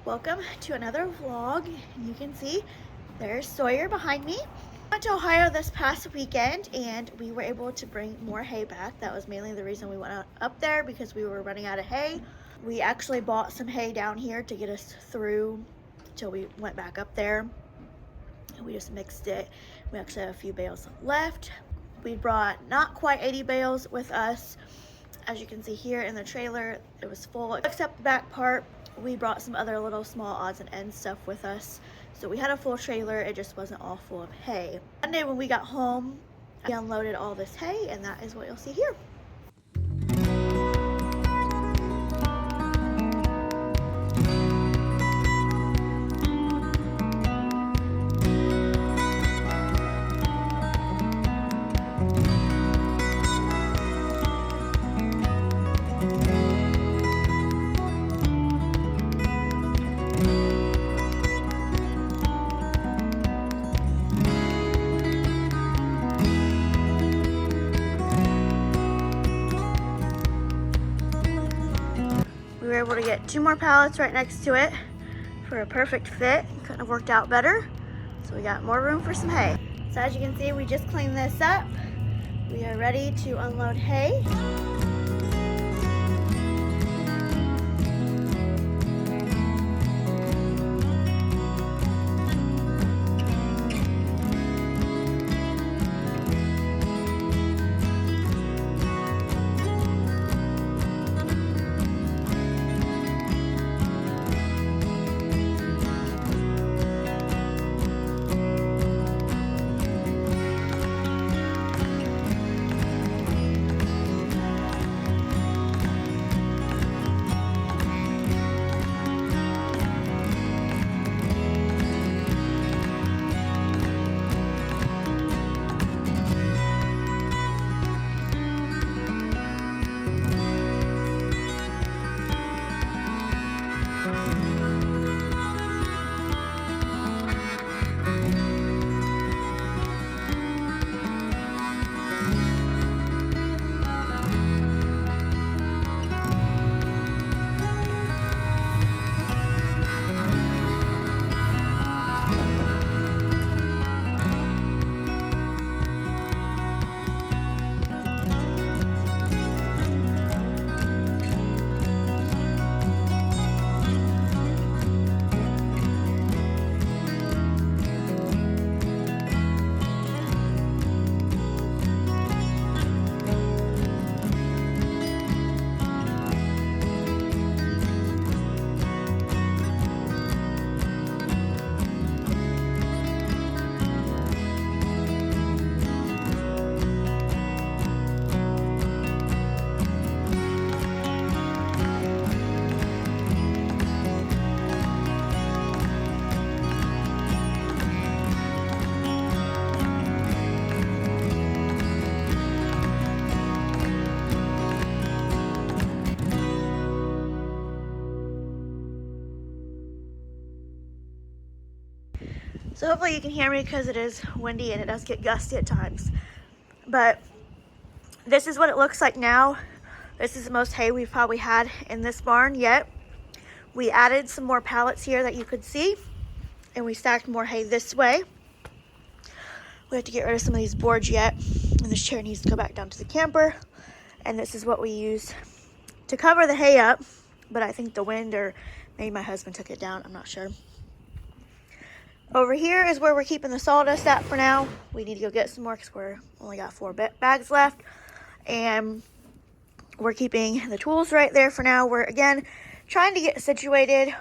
Welcome to another vlog. You can see there's Sawyer behind me. I went to Ohio this past weekend and we were able to bring more hay back. That was mainly the reason we went up there, because we were running out of hay. We actually bought some hay down here to get us through until we went back up there. And we just mixed it. We actually have a few bales left. We brought not quite 80 bales with us. As you can see here in the trailer, it was full except the back part. We brought some other little small odds and ends stuff with us. So we had a full trailer, it just wasn't all full of hay. Monday when we got home, we unloaded all this hay, and that is what you'll see here. We were able to get 2 more pallets right next to it for a perfect fit. Couldn't have worked out better. So we got more room for some hay. So as you can see, we just cleaned this up. We are ready to unload hay. So hopefully you can hear me because it is windy and it does get gusty at times. But this is what it looks like now. This is the most hay we've probably had in this barn yet. We added some more pallets here that you could see, and we stacked more hay this way. We have to get rid of some of these boards yet, and this chair needs to go back down to the camper. And this is what we use to cover the hay up, but I think the wind, or maybe my husband took it down, I'm not sure. Over here is where we're keeping the sawdust at for now. We need to go get some more because we're only got 4 bags left. And we're keeping the tools right there for now. We're, again, trying to get situated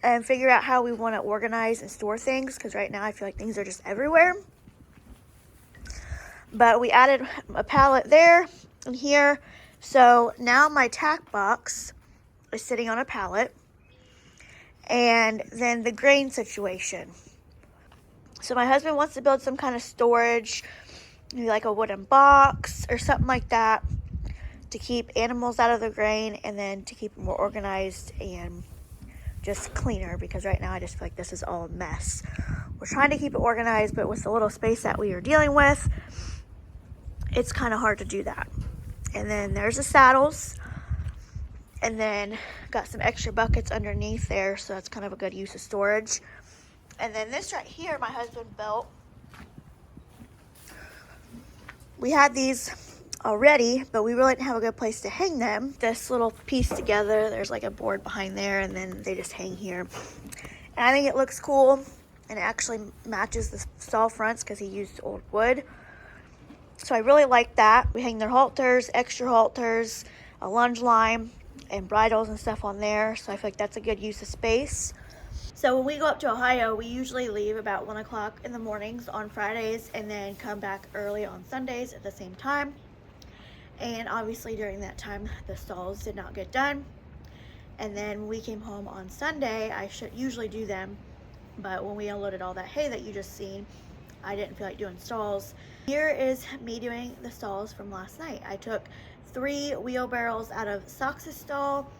and figure out how we want to organize and store things, because right now I feel like things are just everywhere. But we added a pallet there and here. So now my tack box is sitting on a pallet. And then the grain situation. So my husband wants to build some kind of storage, maybe like a wooden box or something like that, to keep animals out of the grain, and then to keep it more organized and just cleaner, because right now I just feel like this is all a mess. We're trying to keep it organized, but with the little space that we are dealing with, it's kind of hard to do that. And then there's the saddles. And then got some extra buckets underneath there, so that's kind of a good use of storage. And then this right here, my husband built. We had these already, but we really didn't have a good place to hang them. This little piece together, there's like a board behind there, and then they just hang here. And I think it looks cool, and it actually matches the stall fronts because he used old wood. So I really like that. We hang their halters, extra halters, a lunge line, and bridles and stuff on there. So I feel like that's a good use of space. So when we go up to Ohio, we usually leave about 1 o'clock in the mornings on Fridays and then come back early on Sundays at the same time. And obviously during that time, the stalls did not get done. And then when we came home on Sunday, I should usually do them. But when we unloaded all that hay that you just seen, I didn't feel like doing stalls. Here is me doing the stalls from last night. I took 3 wheelbarrows out of Sox's stall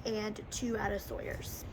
and 2 out of Sawyer's.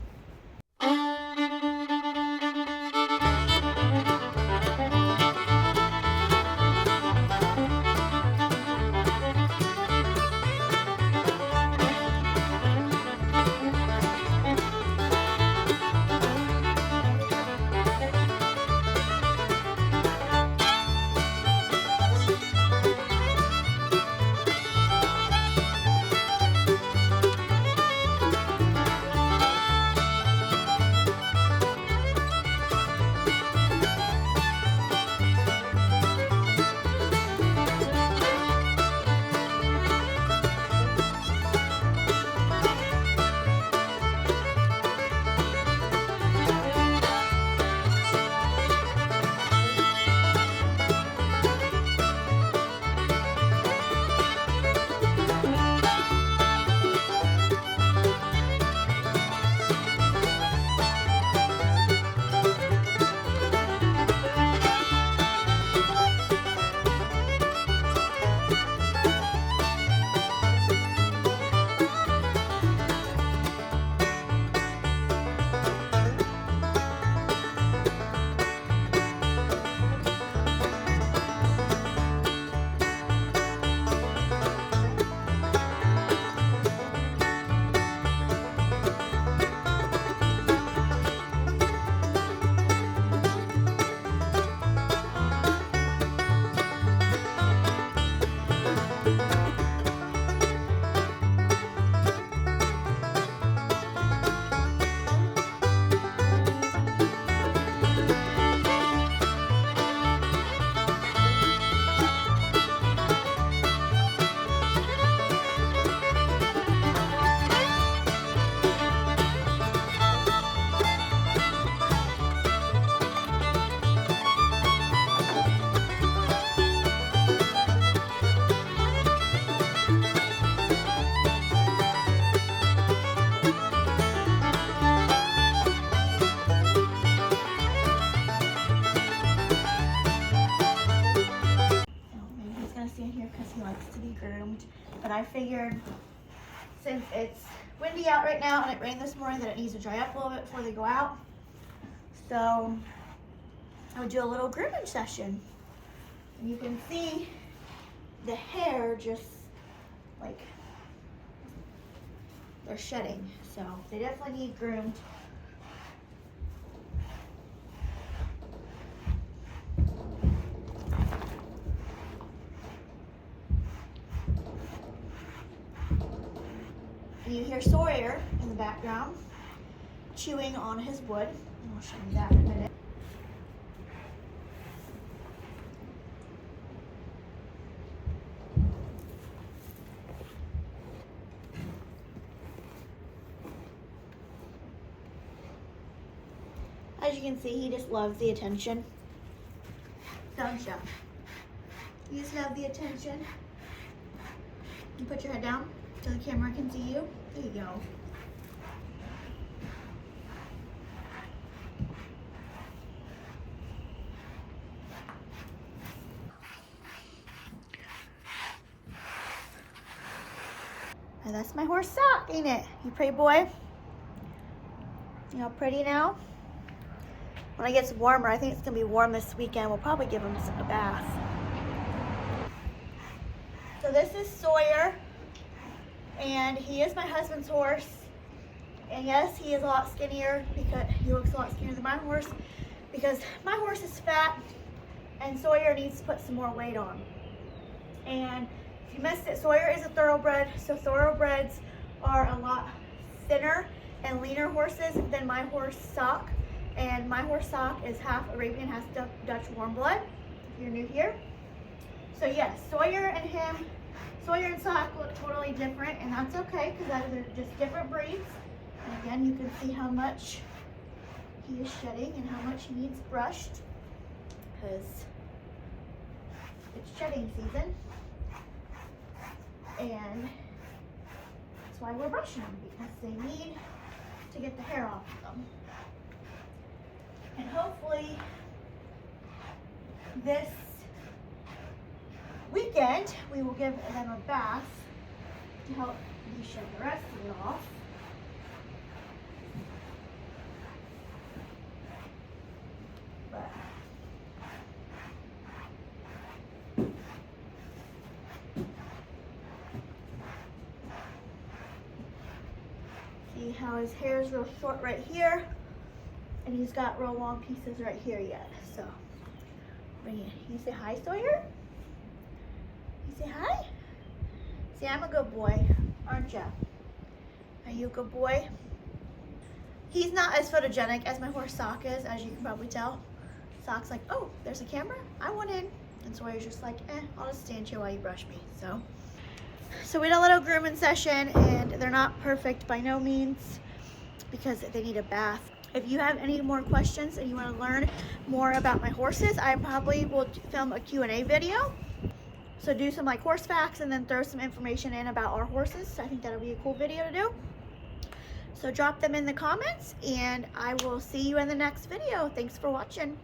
But I figured since it's windy out right now and it rained this morning that it needs to dry up a little bit before they go out. So I would do a little grooming session. And you can see the hair just like they're shedding. So they definitely need groomed. And you hear Sawyer in the background chewing on his wood. And I'll show you that in a minute. As you can see, he just loves the attention. Don't you? You just love the attention. You put your head down so the camera can see you. There you go. And that's my horse Sock, ain't it? You pretty boy? You all pretty now? When it gets warmer, I think it's gonna be warm this weekend, we'll probably give him a bath. So this is Sawyer, And he is my husband's horse. And yes, he is a lot skinnier because he looks a lot skinnier than my horse because my horse is fat and Sawyer needs to put some more weight on. And if you missed it, Sawyer is a thoroughbred, so thoroughbreds are a lot thinner and leaner horses than my horse Sock. And my horse Sock is half Arabian, half Dutch warm blood, if you're new here. So yes, Sawyer and Sock look totally different, and that's okay because they're just different breeds. And again, you can see how much he is shedding and how much he needs brushed because it's shedding season. And that's why we're brushing them, because they need to get the hair off of them. And hopefully this weekend we will give them a bath to help me shed the rest of it off. But see how his hair is real short right here, and he's got real long pieces right here yet. So bring it. You say hi, Sawyer? You say hi? See, I'm a good boy, aren't you? Are you a good boy? He's not as photogenic as my horse Sock is, as you can probably tell. Sock's like, oh, there's a camera? I want in. And Sawyer's just like, I'll just stand here while you brush me. So we had a little grooming session, and they're not perfect by no means because they need a bath. If you have any more questions and you want to learn more about my horses, I probably will film a Q&A video. So do some like horse facts and then throw some information in about our horses. I think that'll be a cool video to do. So drop them in the comments, and I will see you in the next video. Thanks for watching.